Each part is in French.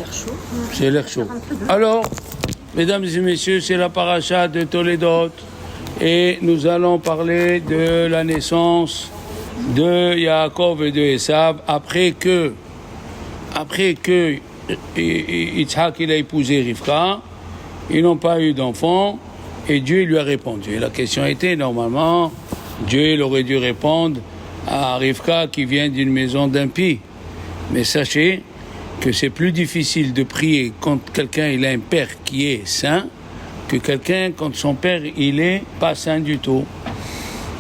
l'air chaud. C'est l'air chaud. Alors, mesdames et messieurs, c'est la paracha de Toledot. Et nous allons parler de la naissance de Yaakov et de Esav après que Yitzhak il a épousé Rivka, ils n'ont pas eu d'enfant et Dieu lui a répondu. Et la question était, normalement, Dieu il aurait dû répondre à Rivka qui vient d'une maison d'impie. Mais sachez que c'est plus difficile de prier quand quelqu'un il a un père qui est saint que quelqu'un quand son père il est pas saint du tout.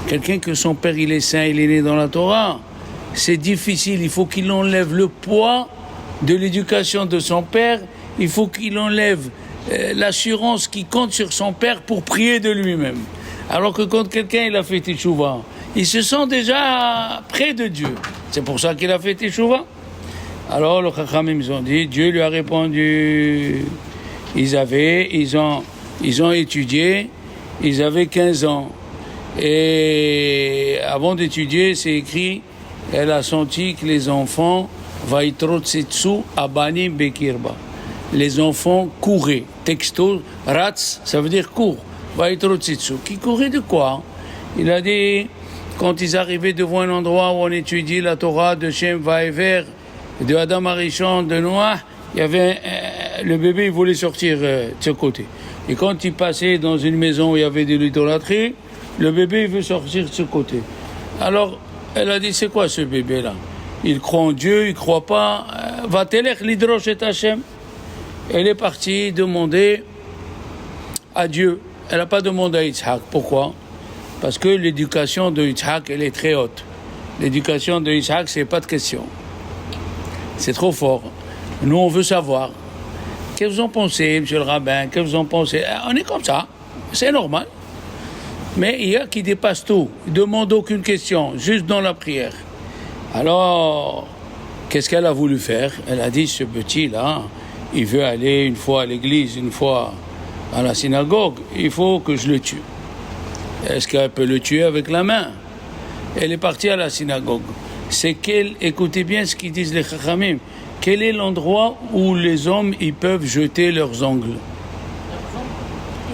Quelqu'un que son père il est saint, il est né dans la Torah, c'est difficile, il faut qu'il enlève le poids de l'éducation de son père, il faut qu'il enlève l'assurance qui compte sur son père pour prier de lui-même. Alors que quand quelqu'un il a fait Teshuvah, il se sent déjà près de Dieu. C'est pour ça qu'il a fait Teshuvah. Alors le Chachamim ils ont dit, Dieu lui a répondu, ils ont étudié, ils avaient 15 ans. Et avant d'étudier, c'est écrit, elle a senti que les enfants, Vaitrotsetsu Abanim Bekirba. Les enfants couraient. Texto, Ratz, ça veut dire court. Vaitrotsetsu. Qui courait de quoi? Il a dit, quand ils arrivaient devant un endroit où on étudie la Torah de Shem Vaever, de Adam Arishon, de Noah, il y avait le bébé, il voulait sortir de ce côté. Et quand il passait dans une maison où il y avait de l'idolâtrie, le bébé il veut sortir de ce côté. Alors, elle a dit, c'est quoi ce bébé-là? Il croit en Dieu, il croit pas. Va-t-elle l'idrosh et Hachem? Elle est partie demander à Dieu. Elle n'a pas demandé à Yitzhak. Pourquoi? Parce que l'éducation de Yitzhak, elle est très haute. L'éducation de Yitzhak, c'est pas de question. C'est trop fort. Nous, on veut savoir. Qu'est-ce que vous en pensez, monsieur le rabbin? Qu'est-ce que vous en pensez? On est comme ça. C'est normal. Mais il y a qui dépasse tout. Il ne demande aucune question, juste dans la prière. Alors, qu'est-ce qu'elle a voulu faire? Elle a dit, ce petit-là, il veut aller une fois à l'église, une fois à la synagogue. Il faut que je le tue. Est-ce qu'elle peut le tuer avec la main? Elle est partie à la synagogue. C'est écoutez bien ce qu'ils disent les Chachamim. Quel est l'endroit où les hommes ils peuvent jeter leurs ongles?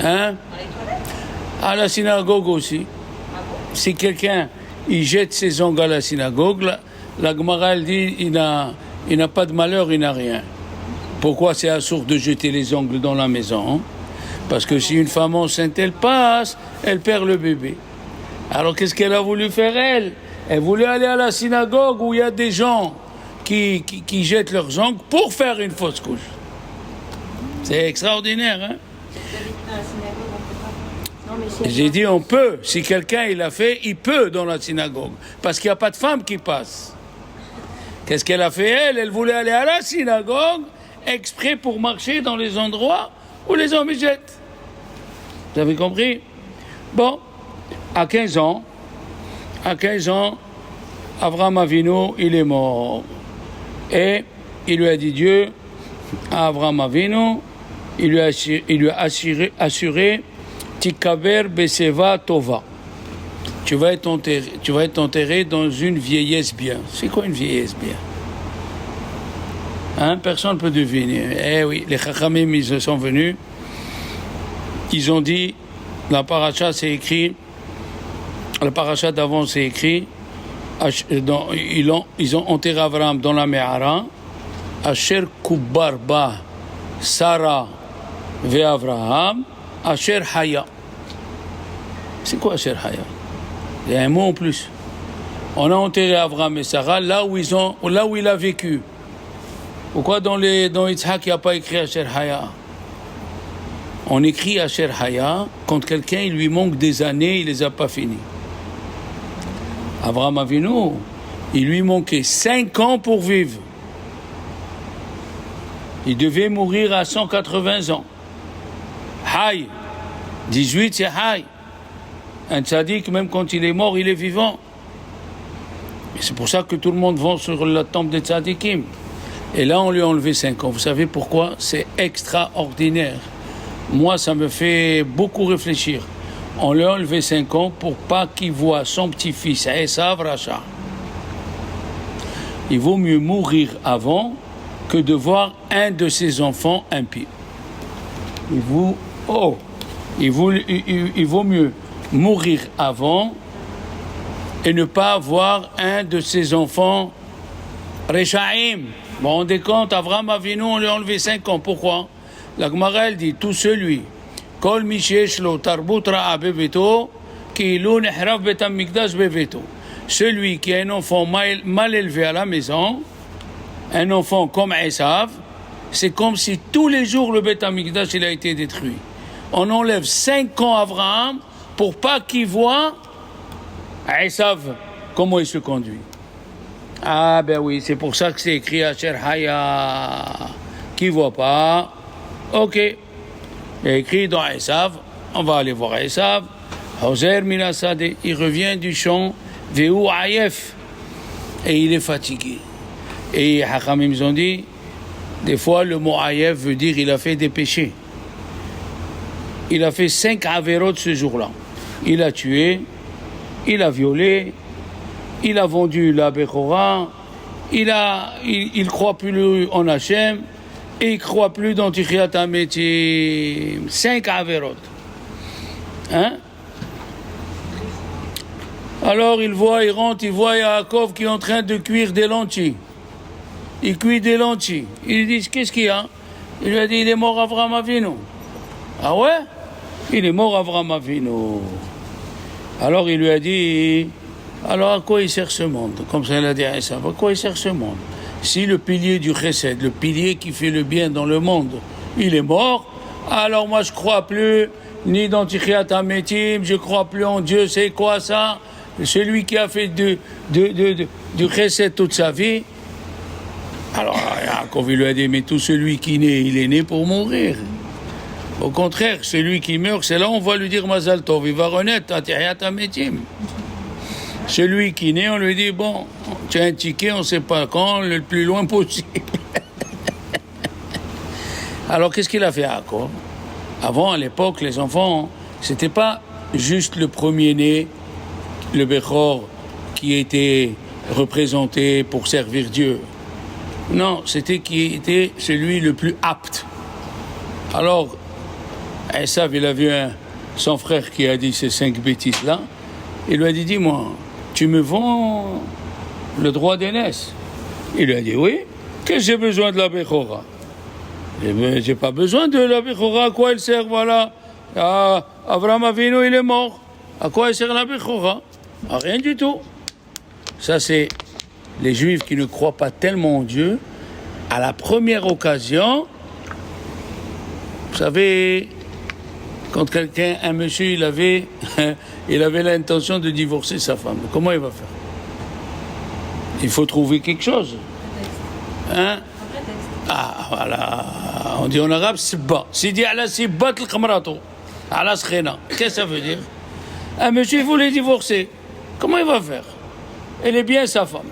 Hein? À la synagogue aussi. Si quelqu'un il jette ses ongles à la synagogue, la Gemara elle dit il n'a pas de malheur, il n'a rien. Pourquoi c'est assourd de jeter les ongles dans la maison? Hein? Parce que si une femme enceinte elle passe, elle perd le bébé. Alors qu'est-ce qu'elle a voulu faire elle? Elle voulait aller à la synagogue où il y a des gens qui jettent leurs ongles pour faire une fausse couche. C'est extraordinaire, hein? J'ai dit on peut, si quelqu'un il a fait, il peut dans la synagogue, parce qu'il n'y a pas de femme qui passe. Qu'est-ce qu'elle a fait elle voulait aller à la synagogue exprès pour marcher dans les endroits où les hommes y jettent. Vous avez compris? Bon, à 15 ans, Avraham Avinu, il est mort. Et il lui a dit Dieu, à Avraham Avinu, il lui a assuré Tikaber Beseva Tova. Tu vas être enterré dans une vieillesse bien. C'est quoi une vieillesse bien? Hein? Personne ne peut deviner. Eh oui, les Chachamim, ils sont venus. Ils ont dit, la paracha c'est écrit, la paracha d'avant c'est écrit, ils ont enterré Abraham dans la Me'ara, Asher Kubar Ba Sarah ve Abraham, Asher Haya. C'est quoi Asher Haya? Il y a un mot en plus. On a enterré Abraham et Sarah là où il a vécu. Pourquoi dans Yitzhak il n'y a pas écrit Asher Haya? On écrit Asher Haya quand quelqu'un il lui manque des années, il les a pas finis. Avraham Avinu, il lui manquait 5 ans pour vivre. Il devait mourir à 180 ans. Hay, 18 c'est Hay. Un tzaddik, même quand il est mort, il est vivant. Et c'est pour ça que tout le monde va sur la tombe des tzaddikim. Et là, on lui a enlevé 5 ans. Vous savez pourquoi? C'est extraordinaire. Moi, ça me fait beaucoup réfléchir. On lui a enlevé 5 ans pour pas qu'il voie son petit-fils, Esav Racha. Il vaut mieux mourir avant que de voir un de ses enfants impie. Il vaut mieux mourir avant et ne pas voir un de ses enfants Rechaim. Vous vous rendez compte, Avraham Avinu, on lui a enlevé 5 ans. Pourquoi? La Gemara, elle dit, tout celui, Kol mi sheyesh lo tarbut ra'a beveto, ki'ilu nehraf bet hamikdash beveto. Celui qui a un enfant mal élevé à la maison, un enfant comme Esav, c'est comme si tous les jours le Bet Hamikdash il a été détruit. On enlève 5 ans à Abraham pour pas qu'il voit Esav comment il se conduit. Ah ben oui, c'est pour ça que c'est écrit à Haya. Qui voit pas? Ok. Il est écrit dans Esav. On va aller voir Esav. Hoser Minasade, il revient du champ. Veu Ayef. Et il est fatigué. Et Hachamim ils ont dit, des fois le mot Ayef veut dire il a fait des péchés. Il a fait 5 averot ce jour-là. Il a tué, il a violé, il a vendu la Bechora, il croit plus en Hachem et il croit plus dans Tichiat HaMetim. 5 averot. Hein? Alors il rentre, il voit Yaakov qui est en train de cuire des lentilles. Il cuit des lentilles. Ils disent, qu'est-ce qu'il y a? Il lui a dit, il est mort Avraham Avinu. Ah ouais? Il est mort Avraham Avinu. Alors il lui a dit, alors à quoi il sert ce monde? Comme ça il a dit à Esav, à quoi il sert ce monde? Si le pilier du Chesed, le pilier qui fait le bien dans le monde, il est mort, alors moi je crois plus ni dans Tichiat HaMetim, je crois plus en Dieu, c'est quoi ça? Celui qui a fait du Chesed toute sa vie. Alors, Yaakov lui a dit, mais tout celui qui naît, il est né pour mourir. Au contraire, celui qui meurt, c'est là on va lui dire Mazal Tov, il va renaître à Tichiat HaMetim. Celui qui naît, on lui dit, bon, tu as un ticket, on ne sait pas quand, le plus loin possible. Alors, qu'est-ce qu'il a fait, Yaakov? Avant, à l'époque, les enfants, c'était pas juste le premier-né, le Bechor, qui était représenté pour servir Dieu. Non, c'était qui était celui le plus apte. Alors, Esav, il a vu son frère qui a dit ces 5 bêtises-là. Il lui a dit, dis-moi, tu me vends le droit d'aînesse? Il lui a dit, oui. Qu'est-ce que j'ai besoin de la Bechora? J'ai pas besoin de la Bechora. À quoi elle sert? Voilà. Avraham Avinu, il est mort. À quoi elle sert la Bechora? À rien du tout. Ça, c'est les Juifs qui ne croient pas tellement en Dieu. À la première occasion, vous savez, quand un monsieur, il avait l'intention de divorcer sa femme, comment il va faire? Il faut trouver quelque chose. Hein? Ah, voilà. On dit en arabe, sibba. Sidi ala sibbat al-khamrato. Ala skhina. Qu'est-ce que ça veut dire? Un monsieur, il voulait divorcer. Comment il va faire? Elle est bien sa femme.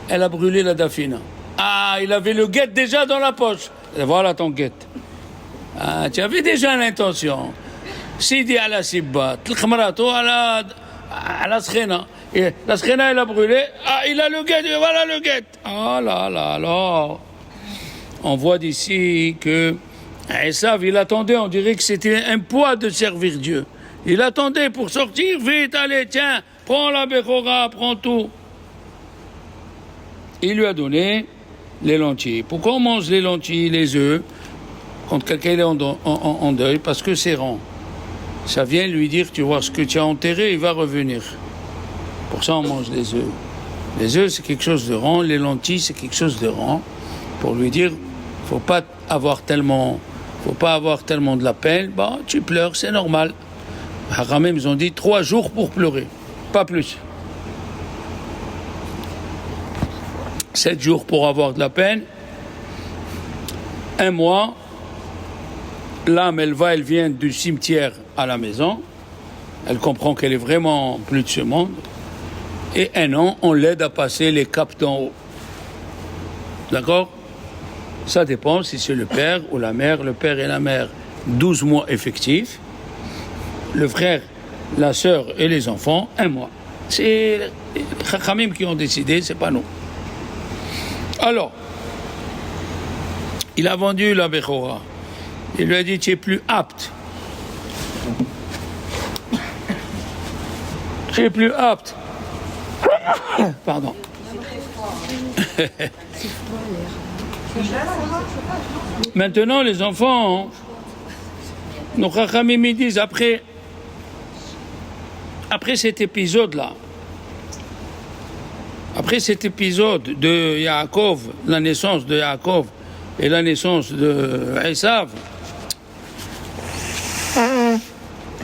Elle a brûlé la dafina. Ah, il avait le guet déjà dans la poche. Et voilà ton guet. Ah, tu avais déjà l'intention. Sidi ala sibbat. Al-khamrato ala skhina. Et la skhina, elle a brûlé. Ah, il a le guet. Voilà le guet. Oh là là là. On voit d'ici que Esav, il attendait, on dirait que c'était un poids de servir Dieu. Il attendait pour sortir, vite, allez, tiens, prends la Bechora, prends tout. Il lui a donné les lentilles. Pourquoi on mange les lentilles, les œufs, quand quelqu'un est en deuil? Parce que c'est rang. Ça vient lui dire, tu vois, ce que tu as enterré, il va revenir. Pour ça, on mange les œufs. Les œufs, c'est quelque chose de rang. Les lentilles, c'est quelque chose de rang. Pour lui dire, faut pas avoir tellement de la peine. Bon, tu pleures, c'est normal. Haramim, ils ont dit 3 jours pour pleurer, pas plus. 7 jours pour avoir de la peine. 1 mois, l'âme, elle vient du cimetière à la maison. Elle comprend qu'elle est vraiment plus de ce monde. Et 1 an, on l'aide à passer les caps d'en haut. D'accord? Ça dépend si c'est le père ou la mère. Le père et la mère, 12 mois effectifs. Le frère, la sœur et les enfants, 1 mois. C'est les Chachamim qui ont décidé, c'est pas nous. Alors, Il a vendu la Bechora. Il lui a dit, tu es plus apte. Tu es plus apte. Pardon. Maintenant, les enfants, nos Chachamim me disent, après cet épisode-là, après cet épisode de Yaakov, la naissance de Yaakov et la naissance de Esav,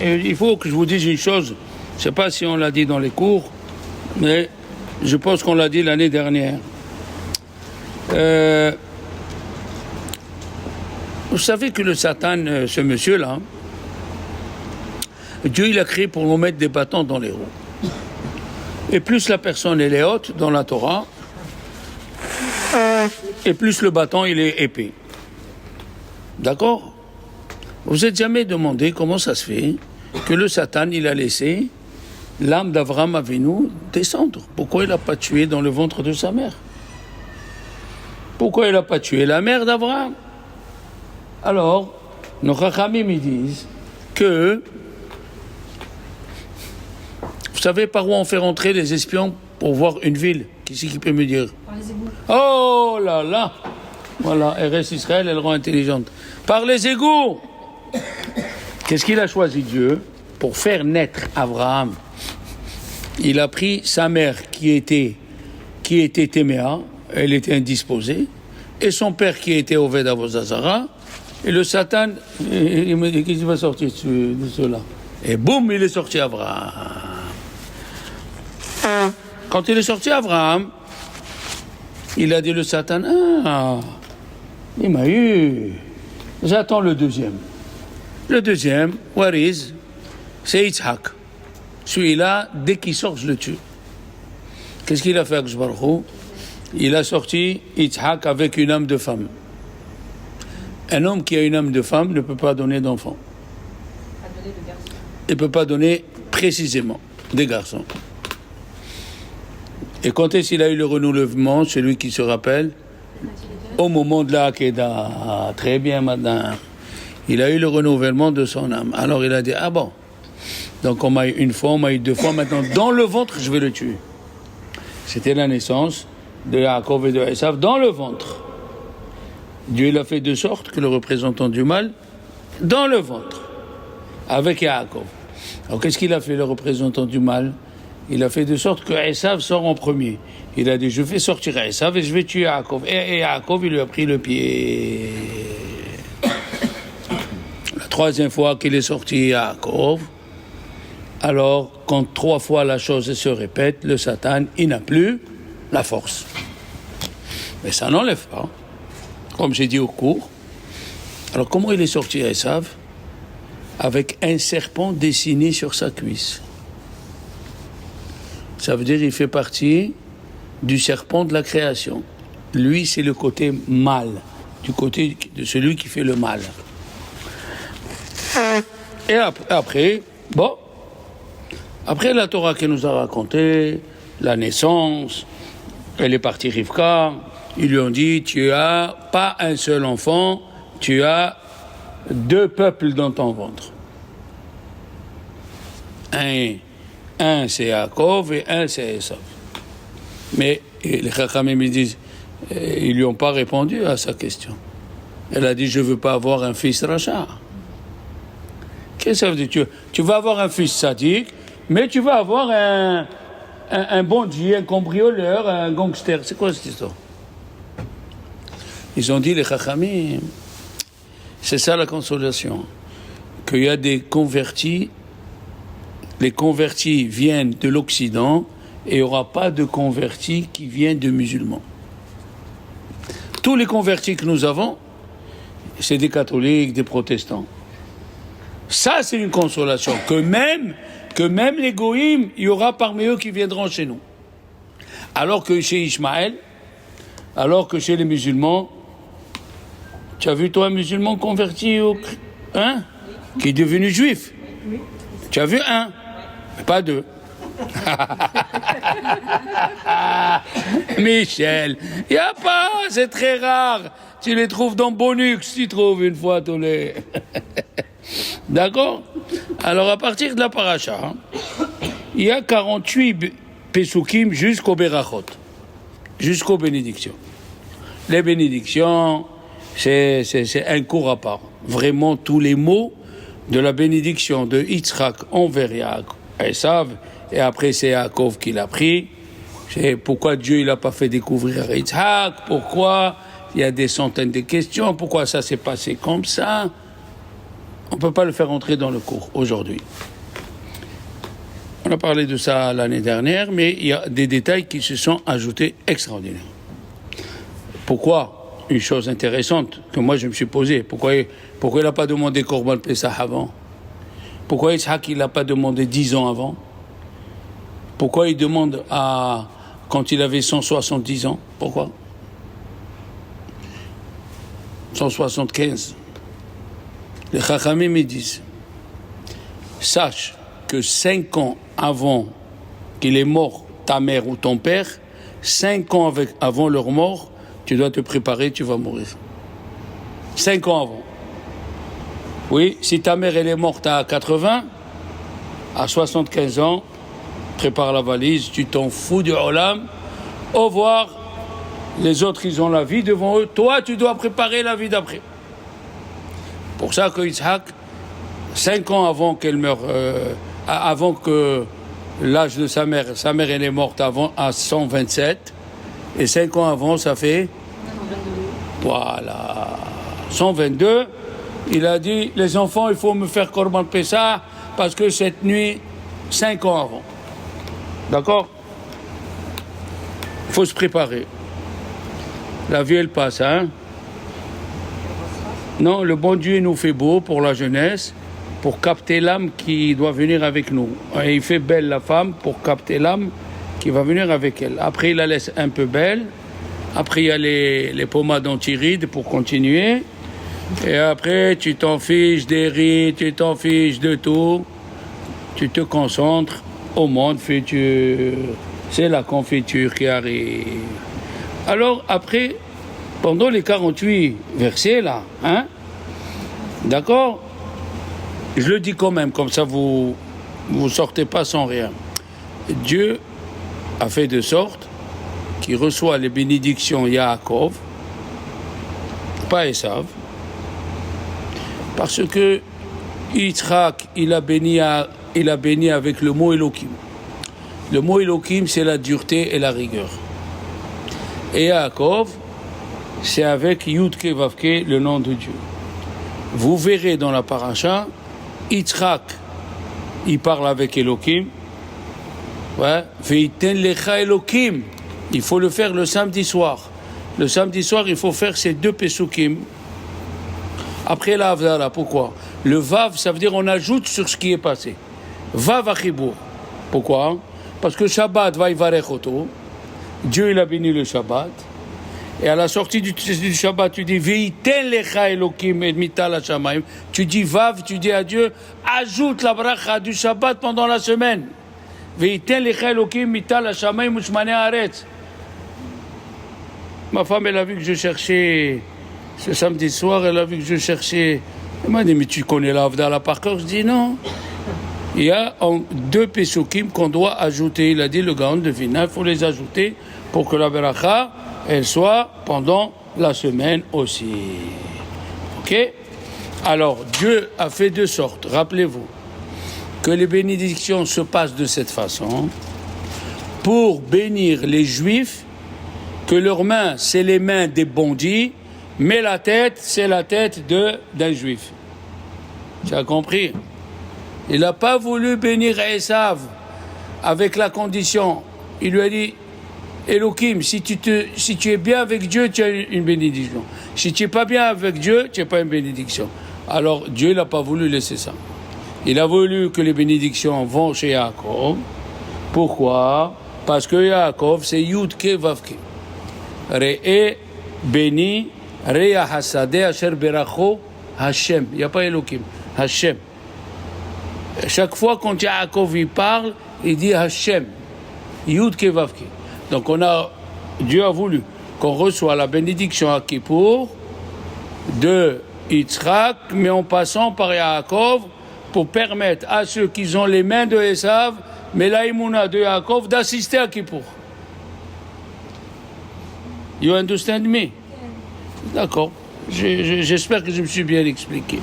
il faut que je vous dise une chose, je ne sais pas si on l'a dit dans les cours, mais je pense qu'on l'a dit l'année dernière. Vous savez que le Satan, ce monsieur-là, Dieu il a créé pour nous mettre des bâtons dans les roues. Et plus la personne elle est haute dans la Torah, et plus le bâton il est épais. D'accord? Vous vous êtes jamais demandé comment ça se fait que le Satan il a laissé l'âme d'Avraham Avinu descendre? Pourquoi il n'a pas tué dans le ventre de sa mère? Pourquoi il n'a pas tué la mère d'Avraham? Alors, nos Chachamim me disent que, vous savez par où on fait rentrer les espions pour voir une ville? Qui c'est qui peut me dire? Par les égouts. Oh là là! Voilà, RS Israël, elle rend intelligente. Par les égouts! Qu'est-ce qu'il a choisi Dieu? Pour faire naître Abraham, il a pris sa mère qui était Téméa, elle était indisposée, et son père qui était Oved Avozazara, et le Satan, il me dit, qu'est-ce qu'il va sortir de cela? Et boum, il est sorti Abraham. Quand il est sorti Abraham, il a dit le Satan, ah, il m'a eu. J'attends le deuxième. Le deuxième, Wariz, c'est Yitzhak. Celui-là, dès qu'il sort, je le tue. Qu'est-ce qu'il a fait, Akadosh Baruch Hu? Il a sorti Yitzhak avec une âme de femme. Un homme qui a une âme de femme ne peut pas donner d'enfant. Il ne peut pas donner précisément des garçons. Et quand est-ce qu'il a eu le renouvellement, celui qui se rappelle? Au moment de la Hakeda. Ah, très bien, madame. Il a eu le renouvellement de son âme. Alors il a dit, ah bon. Donc on m'a eu une fois, on m'a eu deux fois. Maintenant, dans le ventre, je vais le tuer. C'était la naissance de Yaakov et de Esav dans le ventre. Dieu l'a fait de sorte que le représentant du mal, dans le ventre, avec Yaakov. Alors qu'est-ce qu'il a fait, le représentant du mal? Il a fait de sorte que Esav sort en premier. Il a dit, je vais sortir Esav et je vais tuer Yaakov. Et Yaakov, il lui a pris le pied. La troisième fois qu'il est sorti Yaakov, alors, quand 3 fois la chose se répète, le Satan, il n'a plus la force. Mais ça n'enlève pas. Comme j'ai dit au cours. Alors, comment il est sorti à Esav? Avec un serpent dessiné sur sa cuisse. Ça veut dire qu'il fait partie du serpent de la création. Lui, c'est le côté mal, du côté de celui qui fait le mal. Et après, bon, après la Torah qui nous a raconté, la naissance, elle est partie Rivka, ils lui ont dit, tu as pas un seul enfant, tu as 2 peuples dans ton ventre. Un c'est Yaakov et un c'est Esav. Mais les Chachamim me disent, ils lui ont pas répondu à sa question. Elle a dit, je veux pas avoir un fils rachat. Qu'est-ce que ça veut dire? Tu vas avoir un fils sadique, mais tu vas avoir un bandit, un cambrioleur, un gangster. C'est quoi cette histoire? Ils ont dit, les Chachamim, c'est ça la consolation, qu'il y a des convertis, les convertis viennent de l'Occident et il n'y aura pas de convertis qui viennent de musulmans. Tous les convertis que nous avons, c'est des catholiques, des protestants. Ça, c'est une consolation, que même les goïms, il y aura parmi eux qui viendront chez nous. Alors que chez Ishmaël, alors que chez les musulmans, tu as vu toi un musulman converti qui est devenu juif? Tu as vu un, mais pas 2. Michel, il n'y a pas, c'est très rare. Tu les trouves dans Bonux, tu trouves une fois tous les... D'accord? Alors à partir de la paracha, il y a 48 Pesukim jusqu'au Berachot, jusqu'aux bénédictions. Les bénédictions, c'est un cours à part. Vraiment, tous les mots de la bénédiction de Yitzhak envers Esav, et après c'est Yaakov qui l'a pris. C'est pourquoi Dieu il n'a pas fait découvrir à Yitzhak, pourquoi il y a des centaines de questions, pourquoi ça s'est passé comme ça. On ne peut pas le faire entrer dans le cours aujourd'hui. On a parlé de ça l'année dernière, mais il y a des détails qui se sont ajoutés extraordinaires. Pourquoi? Une chose intéressante que moi je me suis posée, pourquoi il n'a pas demandé Korban Pessah avant? Pourquoi Yitzhak il n'a pas demandé 10 ans avant? Pourquoi il demande quand il avait 170 ans? Pourquoi? 175. Les Chachamim ils disent, sache que 5 ans avant qu'il est mort ta mère ou ton père, 5 ans avant leur mort, tu dois te préparer, tu vas mourir. 5 ans avant. Oui, si ta mère elle est morte à 80, à 75 ans, prépare la valise, tu t'en fous du Olam, au revoir, les autres ils ont la vie devant eux, toi tu dois préparer la vie d'après. Pour ça que Yitzhak, 5 ans avant qu'elle meure, avant que l'âge de sa mère elle est morte à 127, et 5 ans avant ça fait, voilà, 122, il a dit, les enfants il faut me faire Korban Pessah, parce que cette nuit, 5 ans avant. D'accord? Il faut se préparer. La vie elle passe, hein? Non, le bon Dieu nous fait beau pour la jeunesse, pour capter l'âme qui doit venir avec nous. Et il fait belle la femme pour capter l'âme qui va venir avec elle. Après, il la laisse un peu belle. Après, il y a les pommades anti-rides pour continuer. Et après, tu t'en fiches des rides, tu t'en fiches de tout. Tu te concentres au monde futur. C'est la confiture qui arrive. Alors, après, pendant les 48 versets, là, hein, d'accord? Je le dis quand même, comme ça vous sortez pas sans rien. Dieu a fait de sorte qu'il reçoit les bénédictions Yaakov, pas Esav, parce que Yitzhak, il a béni avec le mot Elohim. Le mot Elohim, c'est la dureté et la rigueur. Et Yaakov, c'est avec Yudke Vavke, le nom de Dieu. Vous verrez dans la paracha, Yitzhak, il parle avec Elohim. Ouais. Veiten lecha Elohim. Il faut le faire le samedi soir. Le samedi soir, il faut faire ces 2 pesukim. Après la Havdalah, pourquoi? Le Vav, ça veut dire on ajoute sur ce qui est passé. Vav Achibur. Pourquoi? Parce que Shabbat va y varechoto. Dieu il a béni le Shabbat. Et à la sortie du Shabbat, tu dis Veiten lecha Elohim et mital hashamayim. Tu dis Vav, tu dis à Dieu, ajoute la bracha du Shabbat pendant la semaine. Veiten lecha Elohim mital hashamayim ushmane haaretz. Ma femme, elle a vu que je cherchais ce samedi soir, elle a vu que je cherchais. Elle m'a dit, mais tu connais la Havdalah par cœur? Je dis non. Il y a 2 pesukim qu'on doit ajouter. Il a dit, le Gaon de Vina, il faut les ajouter pour que la bracha elle soit pendant la semaine aussi. Ok? Alors, Dieu a fait de sorte, rappelez-vous, que les bénédictions se passent de cette façon pour bénir les Juifs, que leurs mains, c'est les mains des bandits, mais la tête, c'est la tête d'un Juif. Tu as compris? Il n'a pas voulu bénir Esav avec la condition. Il lui a dit, Elohim, si tu es bien avec Dieu, tu as une bénédiction. Si tu n'es pas bien avec Dieu, tu n'as pas une bénédiction. Alors Dieu n'a pas voulu laisser ça. Il a voulu que les bénédictions vont chez Yaakov. Pourquoi? Parce que Yaakov, c'est Yudke Vavke. Re'e béni, Re'a Hasadeh Asher Beracho Hashem. Il n'y a pas Elohim. Hashem. Chaque fois quand Yaakov il parle, il dit Hashem, Yud Ke Vav Ke. Donc Dieu a voulu qu'on reçoive la bénédiction à Kippour de Yitzhak, mais en passant par Yaakov, pour permettre à ceux qui ont les mains de Esav, mais la Emouna de Yaakov, d'assister à Kippour. You understand me? D'accord. J'espère que je me suis bien expliqué.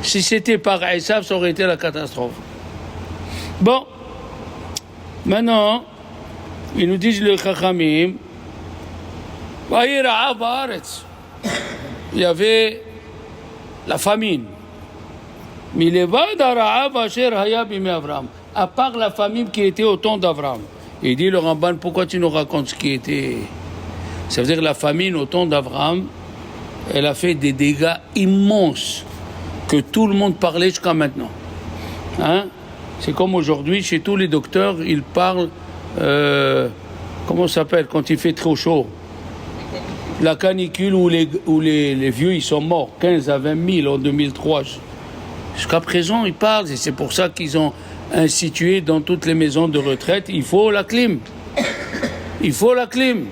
Si c'était par Esav, ça aurait été la catastrophe. Bon. Maintenant, ils nous disent le Chachamim, il y avait la famine. À part la famine qui était au temps d'Abraham. Il dit le Ramban, pourquoi tu nous racontes ce qui était? Ça veut dire la famine au temps d'Abraham, elle a fait des dégâts immenses que tout le monde parlait jusqu'à maintenant. Hein? C'est comme aujourd'hui, chez tous les docteurs, ils parlent, comment ça s'appelle, quand il fait trop chaud? La canicule où les vieux ils sont morts, 15 à 20 000 en 2003. Jusqu'à présent, ils parlent, et c'est pour ça qu'ils ont institué dans toutes les maisons de retraite, il faut la clim. Il faut la clim.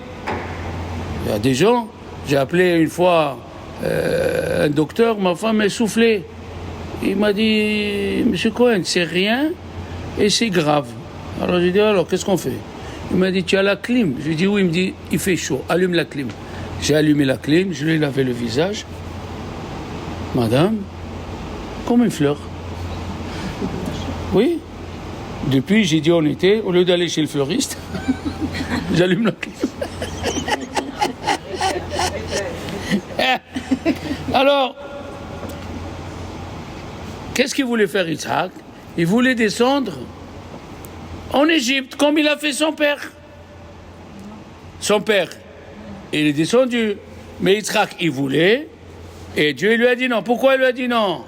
Il y a des gens, j'ai appelé une fois un docteur, ma femme est soufflée. Il m'a dit, Monsieur Cohen, c'est rien et c'est grave. Alors j'ai dit, alors qu'est-ce qu'on fait? Il m'a dit, tu as la clim? J'ai dit, oui. Il me dit, il fait chaud, allume la clim. J'ai allumé la clim, je lui ai lavé le visage. Madame, comme une fleur. Oui. Depuis, j'ai dit en été, au lieu d'aller chez le fleuriste, j'allume la clim. Alors, qu'est-ce qu'il voulait faire Yitzhak? Il voulait descendre en Égypte, comme il a fait son père. Son père, il est descendu. Mais Yitzhak, il voulait, et Dieu lui a dit non. Pourquoi il lui a dit non?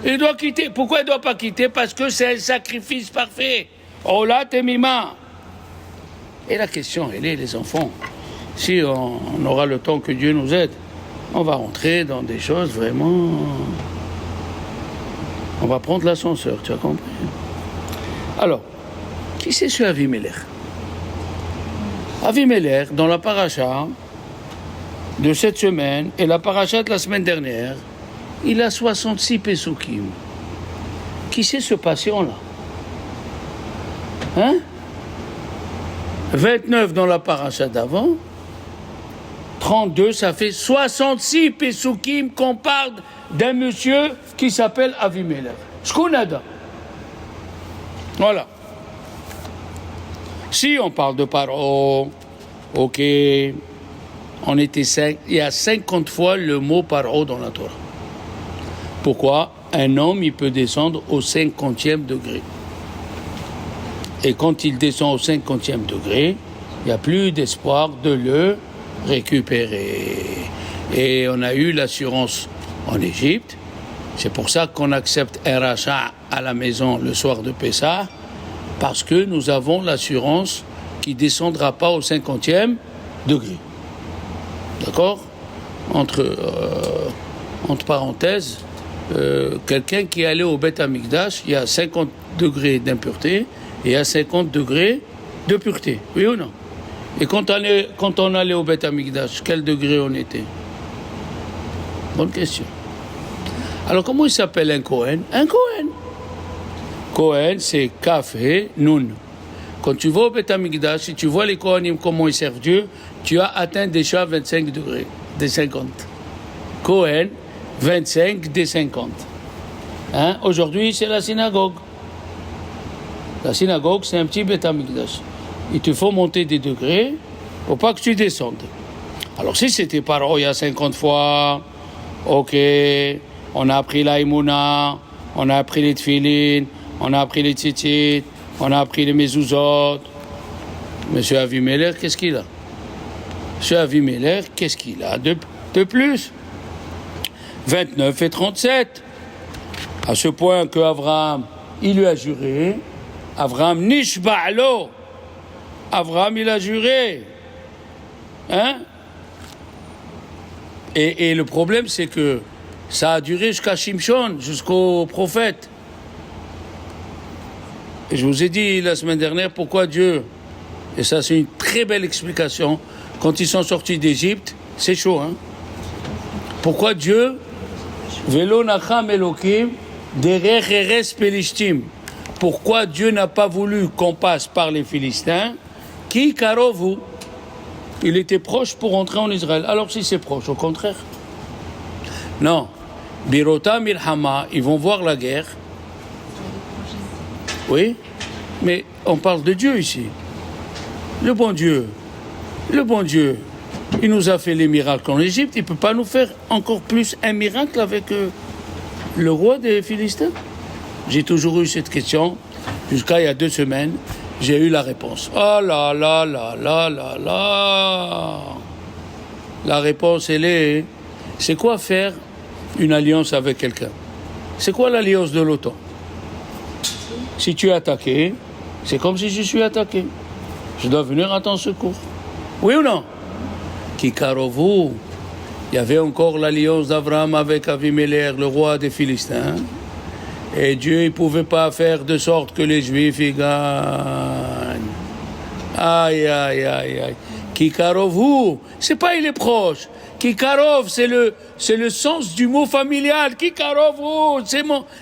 Il doit quitter. Pourquoi il ne doit pas quitter? Parce que c'est un sacrifice parfait. Oh là, t'es mima. Et la question, elle est, les enfants, si on aura le temps que Dieu nous aide, on va rentrer dans des choses vraiment... On va prendre l'ascenseur, tu as compris? Alors, qui c'est ce Avimelech? Avimelech, dans la paracha de cette semaine et la paracha de la semaine dernière, il a 66 pesukim. Qui c'est ce patient-là? Hein? 29 dans la paracha d'avant, 32, ça fait 66 pesukim qu'on parle d'un monsieur qui s'appelle Avimelech. Shkunada. Voilà. Si on parle de Paro, ok, on était 5, il y a 50 fois le mot Paro dans la Torah. Pourquoi? Un homme, il peut descendre au 50e degré. Et quand il descend au 50e degré, il n'y a plus d'espoir de le récupérer. Et on a eu l'assurance en Égypte. C'est pour ça qu'on accepte un rachat à la maison le soir de Pessah, parce que nous avons l'assurance qu'il ne descendra pas au 50e degré. D'accord? Entre parenthèses, quelqu'un qui est allé au Beth Amikdash, il y a 50 degrés d'impureté et il y a 50 degrés de pureté. Oui ou non? Et quand on allait au Beth Amikdash, quel degré on était? Bonne question. Alors comment il s'appelle un Kohen? Un Kohen. Kohen, c'est Kaf, He, Nun. Quand tu vas au Beth Amikdash, si tu vois les Kohanim, comment ils servent Dieu, tu as atteint déjà 25 degrés, des 50. Kohen, 25 des 50. Hein? Aujourd'hui, c'est la synagogue. La synagogue, c'est un petit Beth Amikdash. Il te faut monter des degrés pour pas que tu descendes. Alors si c'était par il y a 50 fois, ok, on a appris la Emouna, on a appris les tefilin, on a appris les tzitzit, on a appris les mezuzot. Monsieur Avimelech, qu'est-ce qu'il a? Monsieur Avimelech, qu'est-ce qu'il a de plus? 29 et 37. À ce point que Abraham, il lui a juré. Abraham nishba'lo. Abraham, il a juré. Hein? Et le problème, c'est que ça a duré jusqu'à Shimshon, jusqu'au prophète. Et je vous ai dit la semaine dernière pourquoi Dieu, et ça c'est une très belle explication, quand ils sont sortis d'Égypte, c'est chaud, hein. Pourquoi Dieu, Velo Nacham Elokim, Derech Eres Pelishtim, pourquoi Dieu n'a pas voulu qu'on passe par les Philistins, Ki Karovu, il était proche pour entrer en Israël. Alors si c'est proche, au contraire. Non. Birota Milhama, ils vont voir la guerre. Oui, mais on parle de Dieu ici. Le bon Dieu, il nous a fait les miracles en Égypte, il ne peut pas nous faire encore plus un miracle avec le roi des Philistins? J'ai toujours eu cette question, jusqu'à il y a 2 semaines, j'ai eu la réponse. Oh là là là là là là. La réponse, elle est, c'est quoi faire une alliance avec quelqu'un? C'est quoi l'alliance de l'OTAN? Si tu es attaqué, c'est comme si je suis attaqué. Je dois venir à ton secours. Oui ou non? Kikarovu, il y avait encore l'alliance d'Abraham avec Avimelech, le roi des Philistins. Et Dieu ne pouvait pas faire de sorte que les Juifs y gagnent. Aïe, aïe, aïe, aïe. Kikarovu, c'est pas il est proche. Kikarov, c'est le sens du mot familial. Kikarovu,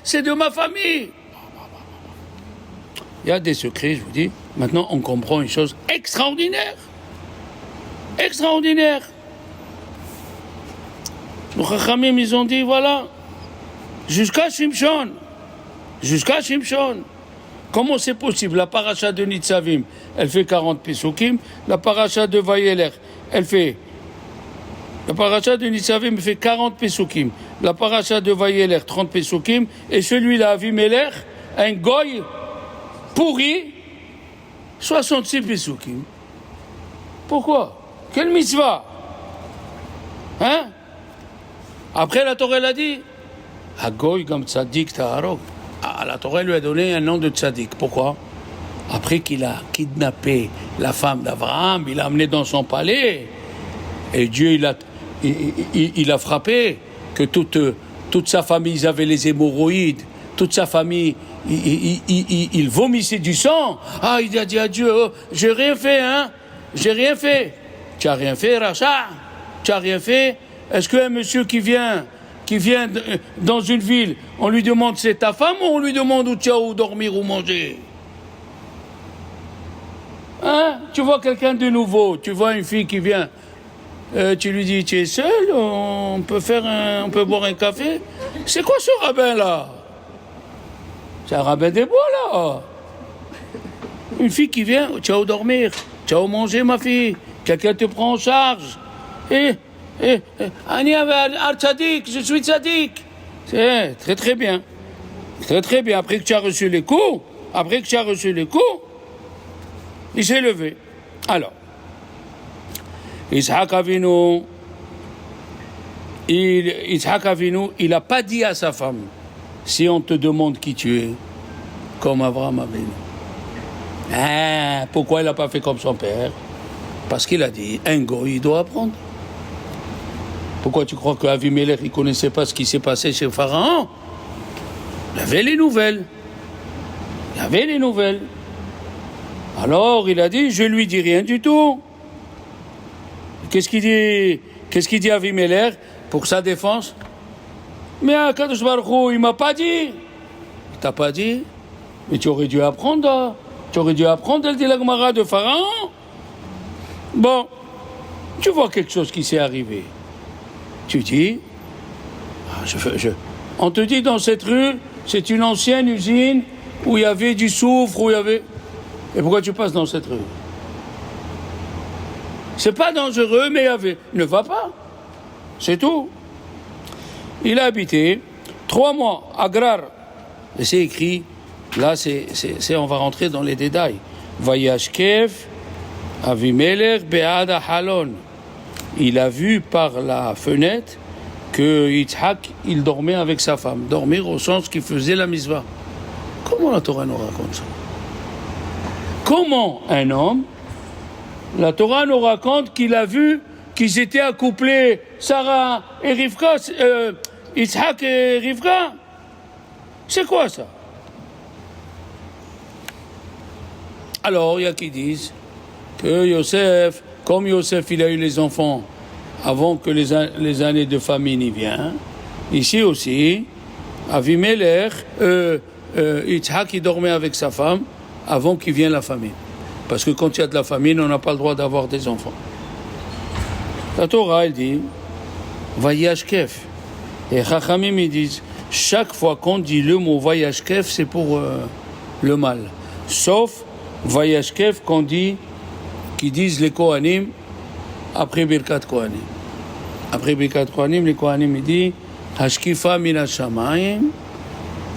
c'est de ma famille. Il y a des secrets, je vous dis. Maintenant, on comprend une chose extraordinaire. Extraordinaire. Les Chachamim, ils ont dit, voilà, jusqu'à Shimshon. Comment c'est possible? La paracha de Nitzavim, elle fait 40 Pesukim. La paracha de Vayeler, la paracha de Nitzavim fait 40 Pesukim. La paracha de Vayeler, 30 Pesukim. Et celui-là, Avimelech, un goy pourri, 66 Pesukim. Pourquoi? Quelle mitzvah? Hein? Après, la Torah, elle a dit, Hagoy gam tzadik ta'arok. La Torah lui a donné un nom de tzadik. Pourquoi? Après qu'il a kidnappé la femme d'Abraham, il l'a amené dans son palais. Et Dieu, il a frappé que toute sa famille, ils avaient les hémorroïdes. Toute sa famille, il vomissait du sang. Ah, il a dit à Dieu, oh, j'ai rien fait, hein? J'ai rien fait. Tu n'as rien fait, Racha? Tu n'as rien fait? Est-ce qu'un monsieur qui vient dans une ville, on lui demande c'est ta femme ou on lui demande où tu as où dormir ou manger? Hein? Tu vois quelqu'un de nouveau, tu vois une fille qui vient, tu lui dis tu es seul, on peut boire un café? C'est quoi ce rabbin là? C'est un rabbin des bois là. Une fille qui vient, tu as où dormir, tu as où manger ma fille, quelqu'un te prend en charge. Ani tzadik, je suis tzadik. C'est très très bien. Très très bien. Après que tu as reçu les coups, il s'est levé. Alors, Yitzhak Avinu, il n'a pas dit à sa femme, si on te demande qui tu es, comme Abraham Avinu. Pourquoi il n'a pas fait comme son père? Parce qu'il a dit, un goy, il doit apprendre. Pourquoi tu crois qu'Avimelech, il ne connaissait pas ce qui s'est passé chez Pharaon? Il avait les nouvelles. Alors, il a dit, je lui dis rien du tout. Qu'est-ce qu'il dit Avimelech pour sa défense? Mais Kadosh Baruch Hu, il m'a pas dit. Il t'a pas dit? Mais tu aurais dû apprendre. Elle dit la Gemara de Pharaon. Bon, tu vois quelque chose qui s'est arrivé. Tu dis, on te dit dans cette rue, c'est une ancienne usine où il y avait du soufre, Et pourquoi tu passes dans cette rue? C'est pas dangereux, mais il y avait. Ne va pas. C'est tout. Il a habité 3 mois à Grar. Et c'est écrit, là, on va rentrer dans les détails. Vayashkef, Avimelech, Be'ada Halon. Il a vu par la fenêtre que Yitzhak, il dormait avec sa femme. Dormir au sens qu'il faisait la mitzvah. Comment la Torah nous raconte ça? Comment un homme, la Torah nous raconte qu'il a vu qu'ils étaient accouplés, Sarah et Rivka, Yitzhak et Rivka? C'est quoi ça? Alors, il y a qui disent que Yosef, comme Yosef, il a eu les enfants avant que les années de famine y viennent, ici aussi, Avimelech, Yitzhak, il dormait avec sa femme avant qu'il vienne la famine. Parce que quand il y a de la famine, on n'a pas le droit d'avoir des enfants. La Torah, elle dit, Vayashkef. Et Chachamim, ils disent, chaque fois qu'on dit le mot Vayashkef, c'est pour le mal. Sauf Vayashkef qui disent les Kohanim après Birkat Kohanim. Après Birkat Kohanim, les Kohanim, ils disent, Hashkifa mina shamayim,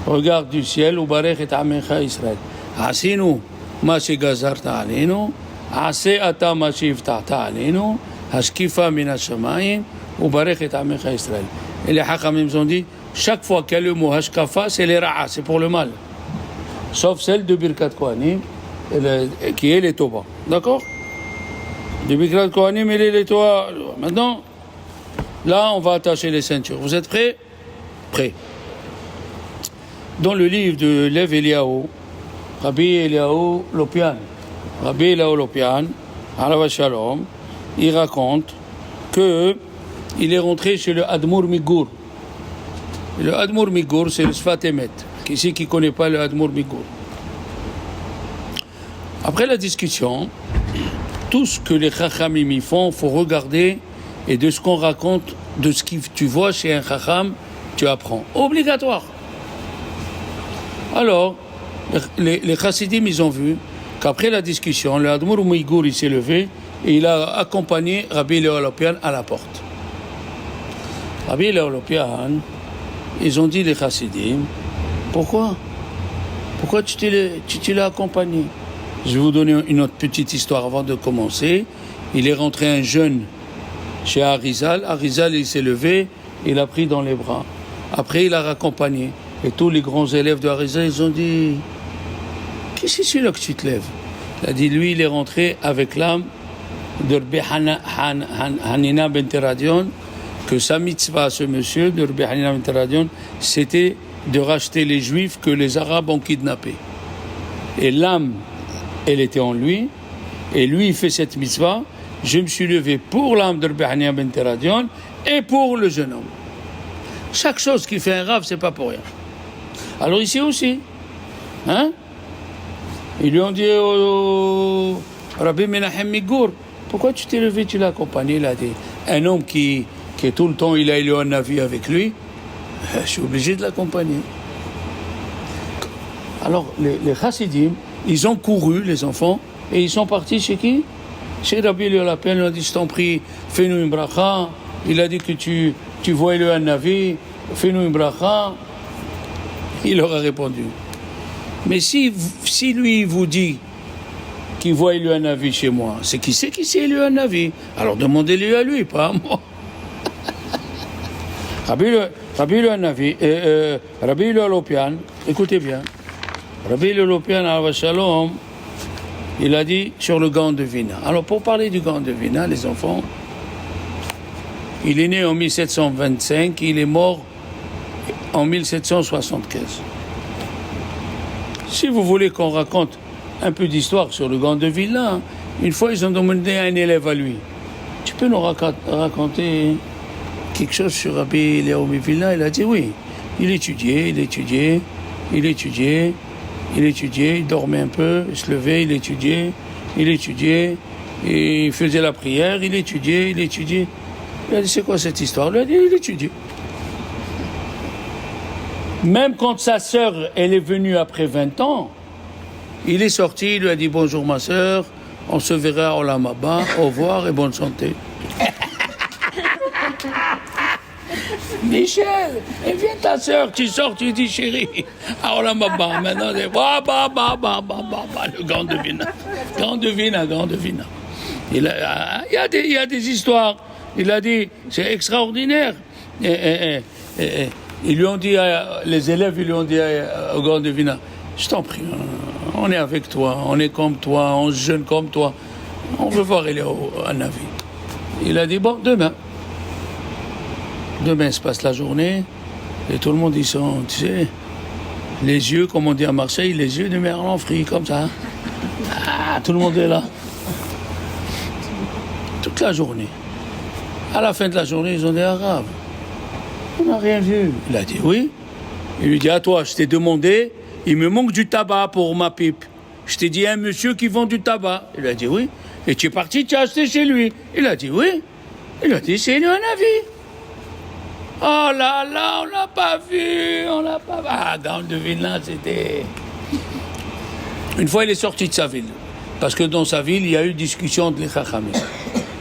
regarde du ciel, Ubarech et Amecha Israël. Asinu ma shegazarta alenu, ase ata ma shiftata alenu, Hashkifa mina shamayim, Ubarech et Amecha Israël. Et les Hachamim ont dit, chaque fois qu'il y a le mot Hashkafa, c'est les Ra'a, c'est pour le mal. Sauf celle de Birkat Kohanim, qui est les Toba. D'accord? De Birkat Kohanim, il est les Toba. Maintenant, là, on va attacher les ceintures. Vous êtes prêts? Prêts. Dans le livre de Lev Eliyahu, Rabbi Eliyahu Lopian, Alav Shalom, il raconte qu'il est rentré chez le Admour Migour. Le Admour Migour, c'est le Sfat Emet. Qui c'est qui ne connaît pas le Admour Migour? Après la discussion, tout ce que les Chachamim font, il faut regarder, et de ce qu'on raconte, de ce que tu vois chez un Chacham, tu apprends. Obligatoire. Alors, les Chassidim, ils ont vu qu'après la discussion, le Admour Migour, il s'est levé et il a accompagné Rabbi Eliyahu Lopian à la porte. Rabbi Eliyahu Lopian, ils ont dit les Chassidim, pourquoi tu l'as accompagné? Je vais vous donner une autre petite histoire avant de commencer. Il est rentré un jeune chez Arizal. Arizal, il s'est levé, il l'a pris dans les bras. Après, il l'a raccompagné. Et tous les grands élèves de Arizal, ils ont dit, qu'est-ce que c'est là que tu te lèves? Il a dit, lui, il est rentré avec l'âme de Rabbi Hanina ben Teradion, que sa mitzvah, ce monsieur, de Rabbi Hanina ben Teradion, c'était de racheter les Juifs que les Arabes ont kidnappés. Et l'âme, elle était en lui, et lui, il fait cette mitzvah. Je me suis levé pour l'âme de Rabbi Hanina ben Teradion et pour le jeune homme. Chaque chose qui fait un rave, c'est pas pour rien. Alors ici aussi, hein? Ils lui ont dit au Rabbi Menachem Migour, pourquoi tu t'es levé, tu l'as accompagné? Il a dit, un homme qui est tout le temps, il a eu un avis avec lui, je suis obligé de l'accompagner. Alors, les Chassidim, ils ont couru, les enfants, et ils sont partis chez qui? Chez Rabbi Eliyahu Lopian. Il a dit, je t'en prie, fais-nous une bracha. Il a dit que tu vois le Hanavi, fais-nous une bracha. Il leur a répondu. Mais si lui vous dit qu'il voit le Hanavi chez moi, c'est qui c'est le Hanavi? Alors demandez-le à lui, pas à moi. Rabbi Eliyahu Lopian, écoutez bien. Rabbi Eliyahu Lopian, Alav Shalom, il a dit sur le gant de Vina. Alors pour parler du gant de Vina, les enfants, il est né en 1725, il est mort en 1775. Si vous voulez qu'on raconte un peu d'histoire sur le gant de Vina, une fois ils ont demandé à un élève à lui, tu peux nous raconter quelque chose sur Rabbi Eliyahu Vina? Il a dit oui. Il étudiait, il dormait un peu, il se levait, il étudiait, et il faisait la prière, il étudiait. Il a dit, c'est quoi cette histoire? Il a dit, il étudiait. Même quand sa sœur, elle est venue après 20 ans, il est sorti, il lui a dit, bonjour ma sœur, on se verra au Olam Haba, au revoir et bonne santé. Michel, et viens ta sœur, tu sors, tu dis chérie, à Olam Haba, maintenant c'est le gant de Vina. Il y a des histoires. Il a dit, c'est extraordinaire. Ils lui ont dit, les élèves, ils lui ont dit au gant de Vina, je t'en prie, on est avec toi, on est comme toi, on se jeûne comme toi, on veut voir Eliyahu Hanavi. Il a dit, bon, demain se passe la journée, et tout le monde, ils sont, tu sais, les yeux, comme on dit à Marseille, les yeux de Merlan frits, comme ça. tout le monde est là. Toute la journée. À la fin de la journée, ils ont dit Arabe. On n'a rien vu. Il a dit oui. Il lui dit à toi, je t'ai demandé, il me manque du tabac pour ma pipe. Je t'ai dit à un monsieur qui vend du tabac. Il a dit oui. Et tu es parti, tu as acheté chez lui. Il a dit oui. Il a dit c'est un avis. Oh là là, on l'a pas vu, on l'a pas vu. Ah, dans le Vilna, c'était... Une fois, il est sorti de sa ville. Parce que dans sa ville, il y a eu discussion entre les Chachamim.